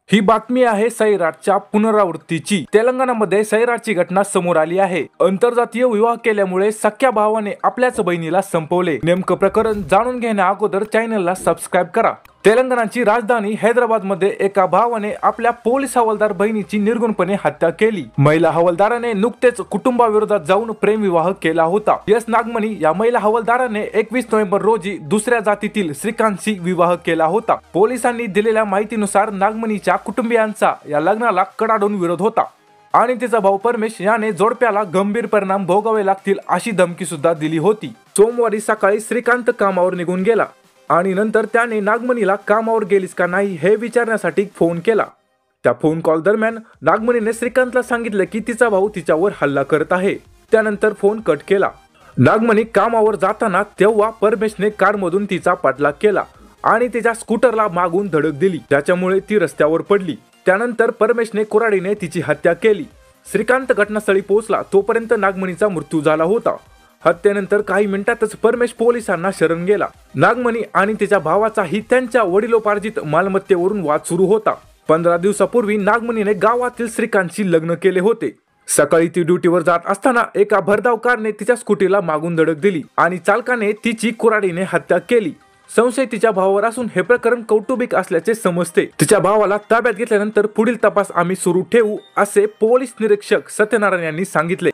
ही बातमी आहे सैराटच्या पुनरावृत्तीची। तेलंगणामध्ये सैराटची घटना समोर आली आहे। आंतरजातीय विवाह केल्यामुळे सख्या भावाने आपल्याच बहिणीला संपवले। नेमकं प्रकरण जाणून घेण्या अगोदर चॅनलला सबस्क्राइब करा। तेलंगणाची राजधानी हैदराबाद मध्ये एका भावाने आपल्या पोलीस हवालदार बहिणीची निर्गुणपणे हत्या केली। महिला हवालदाराने नुकतेच कुटुंबाविरोधात जाऊन प्रेमविवाह केला होता। एस नागमणी या महिला हवालदाराने 21 नोव्हेंबर रोजी दुसऱ्या जातीतील श्रीकांतशी विवाह केला होता। पोलिसांनी दिलेल्या माहितीनुसार नागमणीच्या कुटुंबियांचा या लग्नाला कडाडून विरोध होता आणि तिचा भाऊ परमेश याने जोडप्याला गंभीर परिणाम भोगावे लागतील अशी धमकी सुद्धा दिली होती। सोमवारी सकाळी श्रीकांत कामावर निघून गेला आणि नंतर त्याने नागमणीला कामावर गेलीस का नाही हे विचारण्यासाठी फोन केला। त्या फोन कॉल दरम्यान नागमणीने श्रीकांतला सांगितले की तिचा भाऊ तिच्यावर हल्ला करत आहे। त्यानंतर फोन कट केला। नागमणी कामावर जाताना तेव्हा परमेशने कारमधून तिचा पाठलाग केला आणि तिच्या स्कूटरला मागून धडक दिली, त्याच्यामुळे ती रस्त्यावर पडली। त्यानंतर परमेशने कुऱ्हाडीने तिची हत्या केली। श्रीकांत घटनास्थळी पोहोचला तोपर्यंत नागमणीचा मृत्यू झाला होता। हत्येनंतर काही मिनिटातच परमेश पोलिसांना शरण गेला। नागमणी आणि तिच्या भावाचाही त्यांच्या वडिलोपार्जित मालमत्तेवरून वाद सुरू होता। 15 दिवसापूर्वी नागमणीने गावातील श्रीकांतशी लग्न केले होते। सकाळी ती ड्युटीवर जात असताना एका भरधाव कारने तिच्या स्कूटीला मागून धडक दिली आणि चालकाने तिची कुऱ्हाडीने हत्या केली। संशय तिच्या भावावर असून हे प्रकरण कौटुंबिक असल्याचे समजते। तिच्या भावाला ताब्यात घेतल्यानंतर पुढील तपास आम्ही सुरू ठेवू असे पोलीस निरीक्षक सत्यनारायण यांनी सांगितले।